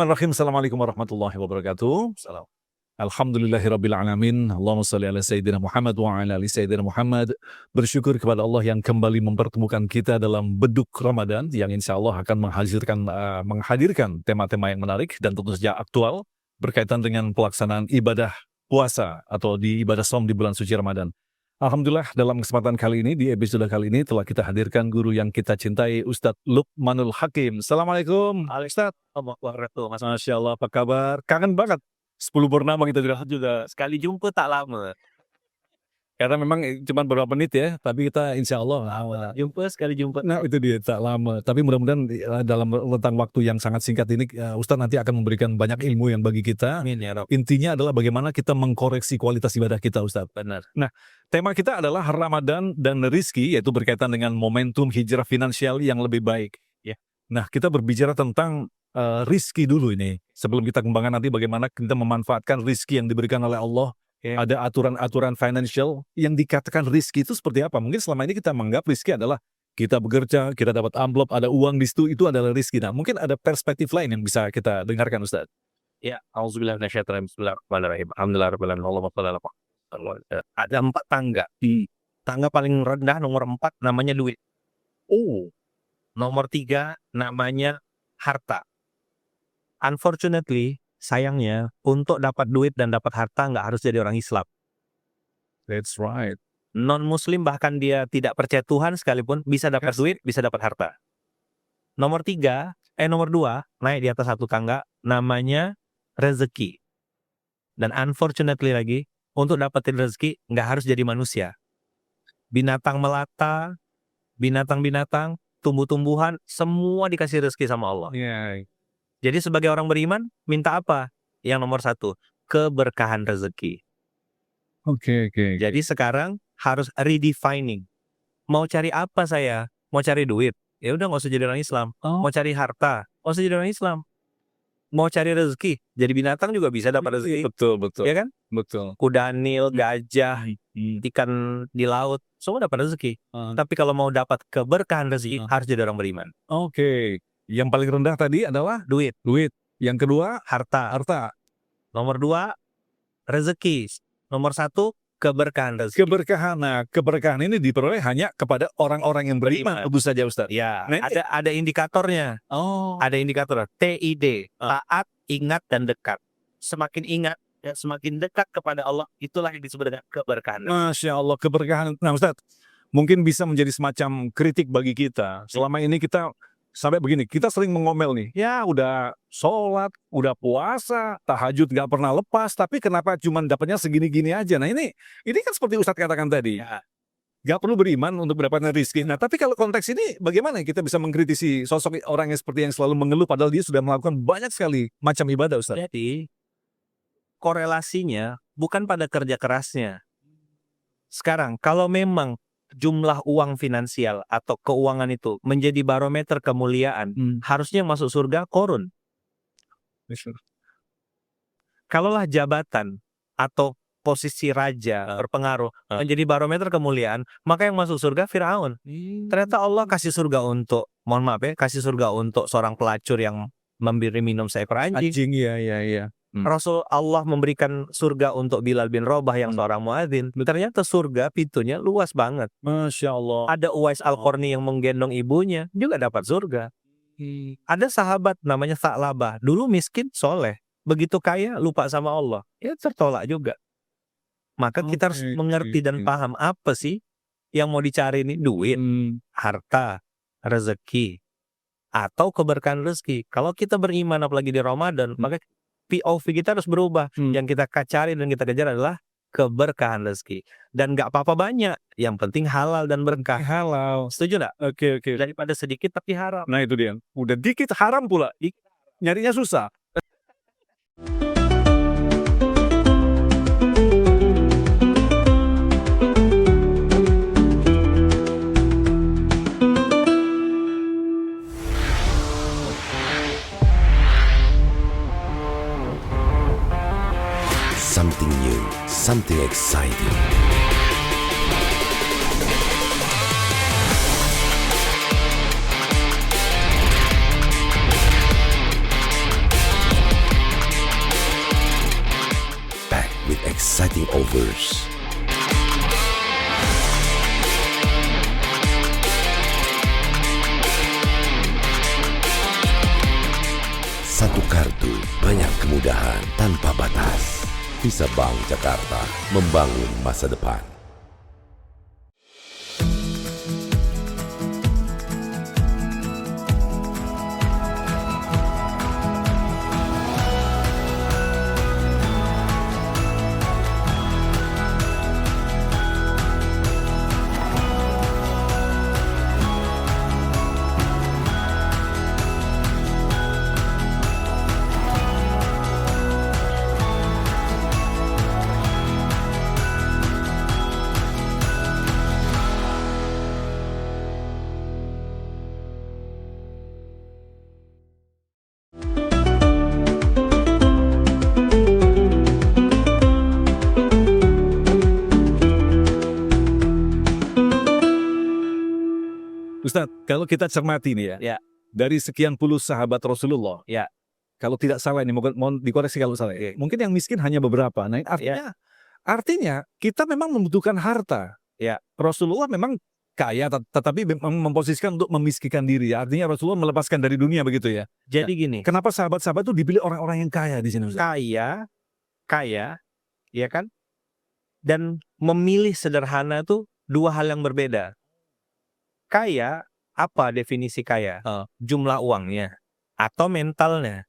Bismillahirrahmanirrahim. Assalamualaikum warahmatullahi wabarakatuh. Salam. Alhamdulillahirrabbilalamin. Allahumma salli ala Sayyidina Muhammad wa ala ali Sayyidina Muhammad. Bersyukur kepada Allah yang kembali mempertemukan kita dalam beduk Ramadan yang insya Allah akan menghadirkan tema-tema yang menarik dan tentu saja aktual berkaitan dengan pelaksanaan ibadah puasa atau di ibadah shaum di bulan suci Ramadan. Alhamdulillah dalam kesempatan kali ini, di episode kali ini telah kita hadirkan guru yang kita cintai, Ustadz Luqmanul Hakim. Assalamualaikum, Ustadz. Mas, Masya Allah, apa kabar? Kangen banget. 10 purnama kita sudah Sekali jumpa tak lama. karena memang cuma beberapa menit ya, tapi kita insya Allah lama. Sekali jumpa. Nah itu dia, tak lama. Tapi mudah-mudahan dalam rentang waktu yang sangat singkat ini, Ustadz nanti akan memberikan banyak ilmu yang bagi kita. Amin ya Rabb. Intinya adalah bagaimana kita mengkoreksi kualitas ibadah kita, Ustadz. Benar. Nah, tema kita adalah Ramadan dan rizki, yaitu berkaitan dengan momentum hijrah finansial yang lebih baik. Ya. Nah, kita berbicara tentang rizki dulu ini. Sebelum kita kembangkan nanti bagaimana kita memanfaatkan rizki yang diberikan oleh Allah. Ya. Ada aturan-aturan financial yang dikatakan rizki itu seperti apa? Mungkin selama ini kita menganggap rizki adalah kita bekerja, kita dapat amplop, ada uang di situ, itu adalah rizki. Nah, mungkin ada perspektif lain yang bisa kita dengarkan, Ustaz. Ya, auzubillahi minasyaitonir rajim. Bismillahirrahmanirrahim. Alhamdulillahirabbil alamin. Ada 4 tangga. Tangga paling rendah nomor 4 namanya duit. Nomor 3 namanya harta. Unfortunately, sayangnya untuk dapat duit dan dapat harta nggak harus jadi orang Islam. That's right. Non-Muslim bahkan dia tidak percaya Tuhan sekalipun bisa dapat duit, bisa dapat harta. Nomor 2 naik di atas satu tangga namanya rezeki. Dan unfortunately lagi, untuk dapetin rezeki nggak harus jadi manusia. Binatang melata, binatang-binatang, tumbuh-tumbuhan, semua dikasih rezeki sama Allah. Yeah. Jadi sebagai orang beriman, minta apa? Yang nomor 1, keberkahan rezeki. Oke. Jadi sekarang harus redefining. Mau cari apa saya? Mau cari duit? Ya udah nggak usah jadi orang Islam. Mau cari harta? Nggak usah jadi orang Islam. Mau cari rezeki? Jadi binatang juga bisa dapat rezeki. Betul. Ya kan? Betul. Kuda nil, gajah, ikan di laut, semua dapat rezeki. Tapi kalau mau dapat keberkahan rezeki, harus jadi orang beriman. Oke. Yang paling rendah tadi adalah Duit. Yang kedua, Harta. Nomor 2, rezeki. Nomor 1, keberkahan rezeki. keberkahan. Nah, keberkahan ini diperoleh hanya kepada orang-orang yang beriman. Tentu saja, Ustaz. Ya, Nah, ini- ada indikatornya. Ada indikator TID, taat, ingat, dan dekat. Semakin ingat, ya, semakin dekat kepada Allah, itulah yang disebut dengan keberkahan. Masya Allah, keberkahan. Nah, Ustaz, mungkin bisa menjadi semacam kritik bagi kita. Selama ini kita sampai begini, kita sering mengomel nih, ya udah sholat, udah puasa, tahajud nggak pernah lepas, tapi kenapa cuma dapatnya segini-gini aja? Nah ini kan seperti Ustadz katakan tadi, Ya. nggak perlu beriman untuk mendapatkan rezeki. Nah tapi kalau konteks ini bagaimana kita bisa mengkritisi sosok orang yang seperti yang selalu mengeluh padahal dia sudah melakukan banyak sekali macam ibadah, Ustadz? Jadi, korelasinya bukan pada kerja kerasnya. Sekarang, kalau memang jumlah uang finansial atau keuangan itu menjadi barometer kemuliaan, harusnya yang masuk surga korun. Kalaulah jabatan atau posisi raja berpengaruh menjadi barometer kemuliaan, maka yang masuk surga Firaun. Ternyata Allah kasih surga untuk, mohon maaf ya, kasih surga untuk seorang pelacur yang memberi minum seekor anjing. Iya. Rasul Allah memberikan surga untuk Bilal bin Rabah yang seorang muadzin. Ternyata surga pintunya luas banget. Masya Allah. Ada Uwais Al-Qarni yang menggendong ibunya juga dapat surga. Ada sahabat namanya Sa'labah, dulu miskin soleh, begitu kaya lupa sama Allah, ya tertolak juga. Maka kita harus mengerti dan paham apa sih yang mau dicari ini, duit, harta, rezeki, atau keberkahan rezeki. Kalau kita beriman apalagi di Ramadan, maka POV kita harus berubah. Yang kita cari dan kita kejar adalah keberkahan rezeki. Dan gak apa-apa banyak, yang penting halal dan berkah. Halal. Setuju gak? Oke. Daripada sedikit tapi haram. Nah itu dia, udah dikit haram pula, nyarinya susah. Something new, something exciting. with exciting offers. Satu kartu, banyak kemudahan tanpa batas. Visa Bank Jakarta, membangun masa depan. Ustadz, kalau kita cermati nih ya, Ya. dari sekian puluh sahabat Rasulullah, Ya. kalau tidak salah ini, mohon dikoreksi kalau salah, Oke. mungkin yang miskin hanya beberapa. Nah, artinya kita memang membutuhkan harta. Ya. Rasulullah memang kaya, tetapi memang memposisikan untuk memiskinkan diri. Artinya Rasulullah melepaskan dari dunia begitu ya. Jadi gini, Kenapa sahabat-sahabat itu dipilih orang-orang yang kaya di sini, Ustaz? kaya, ya kan? Dan memilih sederhana itu dua hal yang berbeda. Kaya, apa definisi kaya? Jumlah uangnya atau mentalnya.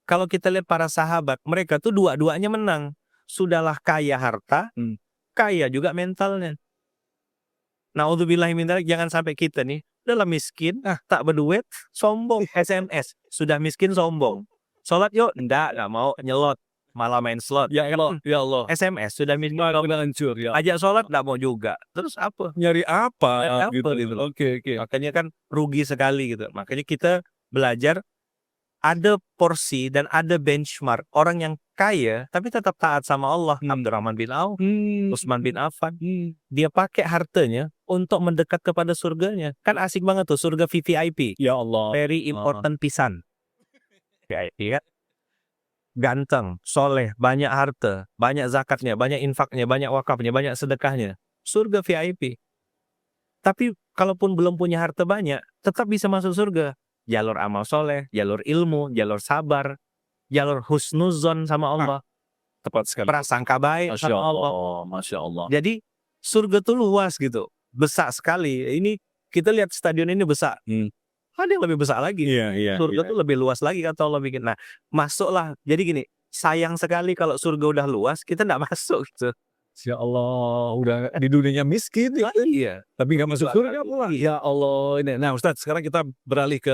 Kalau kita lihat para sahabat, mereka tuh dua-duanya menang. Sudahlah kaya harta, kaya juga mentalnya. Naudzubillahi min dzalik, jangan sampai kita nih dalam miskin, tak berduit, sombong, SMS, sudah miskin sombong. Sholat yuk, enggak mau, nyelot, malah main slot. Ya Allah. SMS, sudah miskin Udah sombong. hancur ya. Ajak sholat, enggak mau juga. Terus apa? Nyari apa? Nyari apa gitu. gitu. Oke. Makanya kan rugi sekali gitu. Makanya kita belajar ada porsi dan ada benchmark orang yang kaya tapi tetap taat sama Allah. Abdurrahman bin Auf, Utsman bin Affan, dia pakai hartanya untuk mendekat kepada surganya. Kan asik banget tuh, surga VVIP. Ya Allah. Very important pisan. VIP kan? Ganteng, soleh, banyak harta, banyak zakatnya, banyak infaknya, banyak wakafnya, banyak sedekahnya. Surga VIP. Tapi kalaupun belum punya harta banyak, tetap bisa masuk surga. Jalur amal soleh, jalur ilmu, jalur sabar, jalur husnuzon sama Allah. Tepat sekali. Prasangka baik Masya sama Allah. Allah. Masya Allah. Jadi surga tuh luas gitu. Besar sekali. Ini kita lihat stadion ini besar. Ada yang lebih besar lagi. Iya. Surga tuh lebih luas lagi kata Allah bikin. Nah, masuklah. Jadi gini, sayang sekali kalau surga udah luas, kita nggak masuk gitu. Ya Allah, udah di dunianya miskin ya. Iya. Tapi nggak masuk surga pula. Ya Allah. Nah Ustadz, sekarang kita beralih ke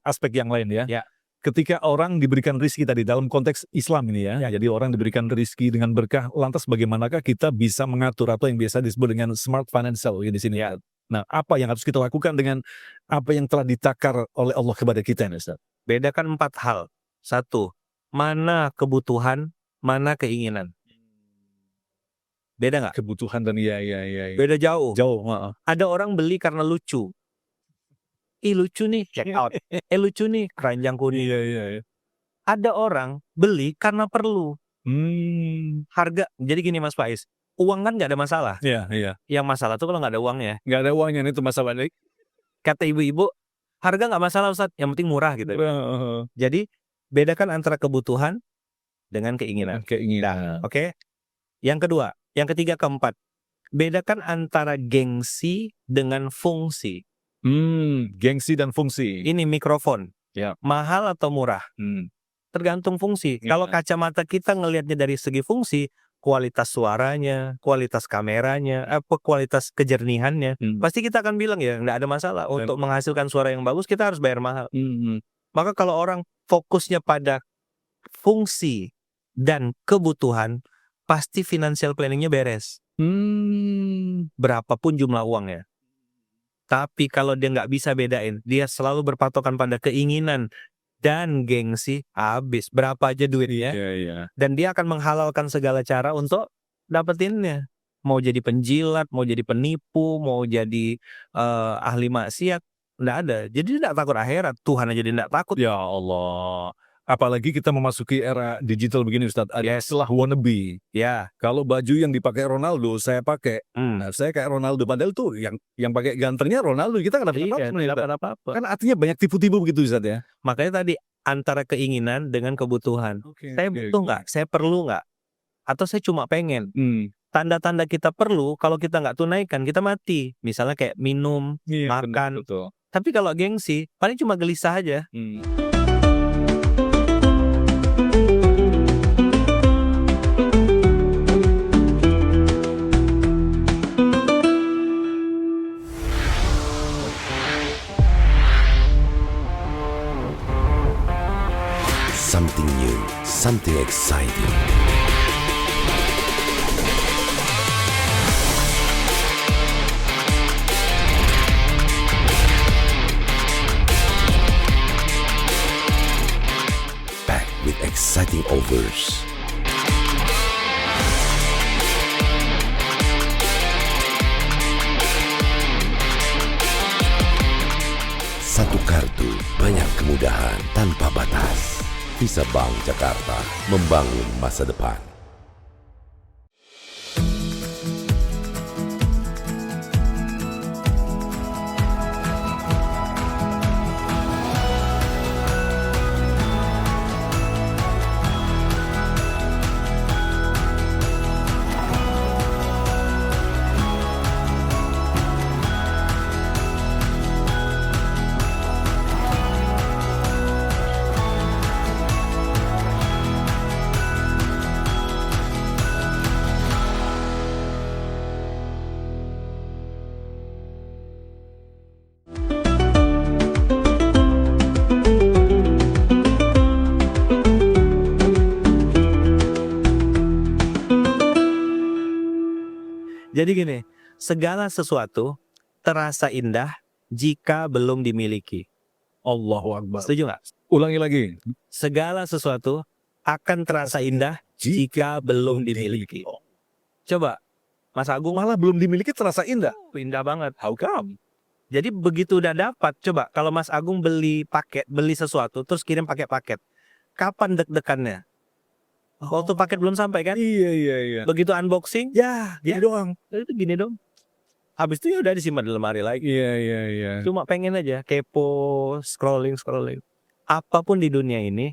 aspek yang lain ya. Ya. Ketika orang diberikan rezeki tadi dalam konteks Islam ini ya. Jadi orang diberikan rezeki dengan berkah, lantas bagaimanakah kita bisa mengatur atau yang biasa disebut dengan smart financial di sini ya. Nah, apa yang harus kita lakukan dengan apa yang telah ditakar oleh Allah kepada kita ini, Ustaz? Bedakan 4 hal. 1, mana kebutuhan, mana keinginan. Beda nggak? Kebutuhan dan iya. Beda jauh. Jauh. Ada orang beli karena lucu. Ih lucu nih, check out. Lucu nih, keranjang kuning. Iya. Ada orang beli karena perlu. Harga, jadi gini Mas Faiz, uang kan nggak ada masalah. Iya. Yang masalah tuh kalau nggak ada uangnya. Nggak ada uangnya itu masalah. Kata ibu-ibu, harga nggak masalah Ustaz, yang penting murah gitu. Jadi bedakan antara kebutuhan dengan keinginan. Keinginan. Oke. Yang kedua, yang ketiga, keempat, bedakan antara gengsi dengan fungsi. Gengsi dan fungsi. Ini mikrofon, Ya. mahal atau murah? Tergantung fungsi. Ya. Kalau kacamata kita ngelihatnya dari segi fungsi, kualitas suaranya, kualitas kameranya, kualitas kejernihannya, pasti kita akan bilang ya nggak ada masalah. Untuk menghasilkan suara yang bagus kita harus bayar mahal. Maka kalau orang fokusnya pada fungsi dan kebutuhan, pasti financial planningnya beres. Berapapun jumlah uangnya. Tapi kalau dia nggak bisa bedain, dia selalu berpatokan pada keinginan dan gengsi, habis berapa aja duitnya. Iya. Dan dia akan menghalalkan segala cara untuk dapetinnya. Mau jadi penjilat, mau jadi penipu, mau jadi ahli maksiat, nggak ada. Jadi dia nggak takut akhirat. Tuhan aja dia nggak takut. Ya Allah. Apalagi kita memasuki era digital begini Ustadz, ada Yes. istilah wannabe. Ya. Kalau baju yang dipakai Ronaldo, saya pakai. Nah, saya kayak Ronaldo, padahal tuh yang pakai gantengnya Ronaldo, kita nggak dapat Iya, apa-apa sebenarnya, nggak Ustadz. dapat apa-apa. Kan artinya banyak tipu-tipu begitu Ustadz ya. Makanya tadi antara keinginan dengan kebutuhan. Saya butuh nggak? Saya perlu nggak? Atau saya cuma pengen? Tanda-tanda kita perlu, kalau kita nggak tunaikan, kita mati. Misalnya kayak minum, Iya, makan. betul. Tapi kalau gengsi, paling cuma gelisah aja. Something new, something exciting. Packed with exciting offers. Satu kartu, banyak kemudahan tanpa batas. Visa Bank Jakarta, membangun masa depan. Jadi gini, segala sesuatu terasa indah jika belum dimiliki. Allahu Akbar. Setuju nggak? Ulangi lagi. Segala sesuatu akan terasa indah jika belum dimiliki. Coba, Mas Agung Malah belum dimiliki terasa indah. indah banget. How come? Jadi begitu udah dapat, coba kalau Mas Agung beli paket, beli sesuatu terus kirim pakai paket. Kapan deg-degannya? Waktu paket belum sampai kan? Iya. Begitu unboxing, Ya, gini doang. itu gini dong. Habis itu ya udah disimpan di lemari lagi. Iya. Cuma pengen aja kepo, scrolling. Apapun di dunia ini,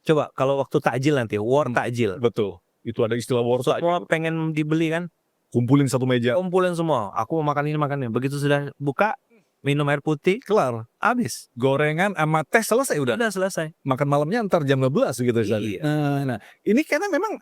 coba kalau waktu takjil nanti, war takjil. Betul. Itu ada istilah warsa. Semua pengen dibeli kan, Kumpulin satu meja. kumpulin semua. Aku mau makan ini. Begitu sudah buka, minum air putih, Kelar. habis. Gorengan sama teh selesai udah. Udah selesai. Makan malamnya ntar jam 12 gitu. Ustaz. Iya. Nah, ini karena memang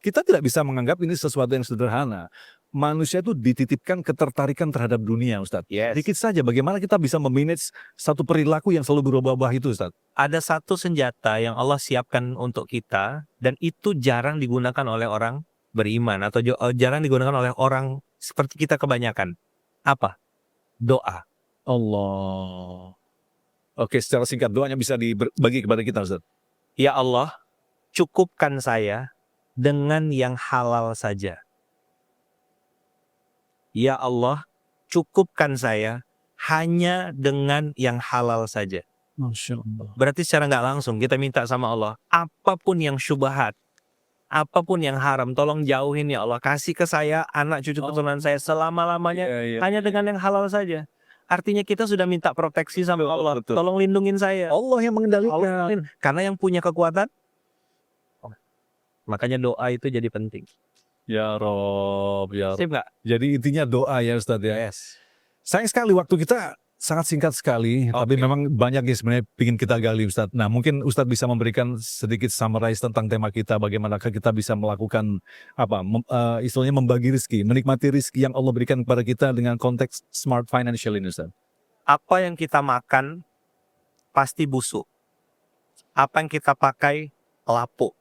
kita tidak bisa menganggap ini sesuatu yang sederhana. Manusia itu dititipkan ketertarikan terhadap dunia, Ustaz. Yes. Sedikit saja bagaimana kita bisa memanage satu perilaku yang selalu berubah-ubah itu, Ustaz. Ada satu senjata yang Allah siapkan untuk kita dan itu jarang digunakan oleh orang beriman atau jarang digunakan oleh orang seperti kita kebanyakan. Apa? Doa. Allah. Oke, secara singkat doanya bisa dibagi kepada kita, Ustaz. Ya Allah, cukupkan saya dengan yang halal saja. Ya Allah, cukupkan saya hanya dengan yang halal saja. Masya Allah. Berarti secara nggak langsung kita minta sama Allah, apapun yang syubhat, apapun yang haram, tolong jauhin ya Allah. Kasih ke saya, anak cucu keturunan saya selama-lamanya Iya. hanya dengan yang halal saja. Artinya kita sudah minta proteksi sama Allah. Betul. Tolong lindungin saya. Allah yang mengendalikan. Allah, karena yang punya kekuatan. Makanya doa itu jadi penting. Ya Rob, ya Rob. Sip nggak? Jadi intinya doa ya Ustaz ya. Yes. Sayang sekali waktu kita sangat singkat sekali, tapi Oke. memang banyak yang sebenarnya ingin kita gali Ustaz. Nah mungkin Ustaz bisa memberikan sedikit summarize tentang tema kita, bagaimanakah kita bisa melakukan istilahnya membagi rezeki, menikmati rezeki yang Allah berikan kepada kita dengan konteks smart financial ini Ustaz. Apa yang kita makan pasti busuk. Apa yang kita pakai lapuk.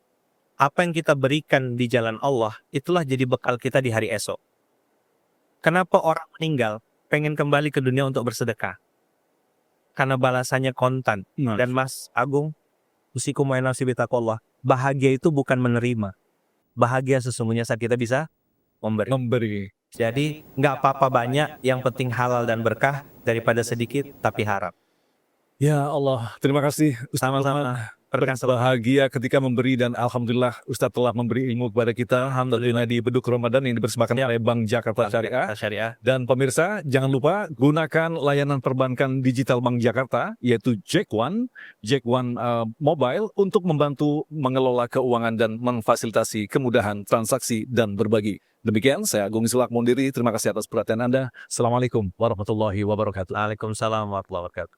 Apa yang kita berikan di jalan Allah, itulah jadi bekal kita di hari esok. Kenapa orang meninggal pengen kembali ke dunia untuk bersedekah? Karena balasannya kontan. Dan Mas Agung, usikum wa nafsi bitaqwallah, bahagia itu bukan menerima. Bahagia sesungguhnya saat kita bisa memberi. Jadi nggak apa-apa banyak, yang penting halal dan berkah daripada sedikit tapi haram. Ya Allah, terima kasih Ustaz. Sama-sama. Bahagia ketika memberi dan alhamdulillah Ustadz telah memberi ilmu kepada kita. Alhamdulillah di Beduk Ramadan yang dipersembahkan oleh Bank Jakarta Syariah. Syariah. Dan pemirsa, jangan lupa gunakan layanan perbankan digital Bank Jakarta, yaitu Jack One Mobile untuk membantu mengelola keuangan dan memfasilitasi kemudahan transaksi dan berbagi. Demikian, saya Agung Sulak Mondiri. Terima kasih atas perhatian Anda. Assalamualaikum warahmatullahi wabarakatuh. Waalaikumsalam warahmatullahi wabarakatuh.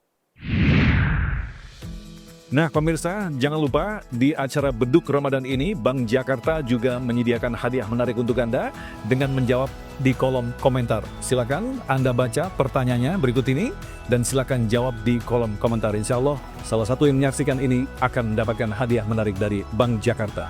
Nah pemirsa, jangan lupa di acara Beduk Ramadan ini Bank Jakarta juga menyediakan hadiah menarik untuk Anda dengan menjawab di kolom komentar. Silakan Anda baca pertanyaannya berikut ini dan silakan jawab di kolom komentar. Insya Allah salah satu yang menyaksikan ini akan mendapatkan hadiah menarik dari Bank Jakarta.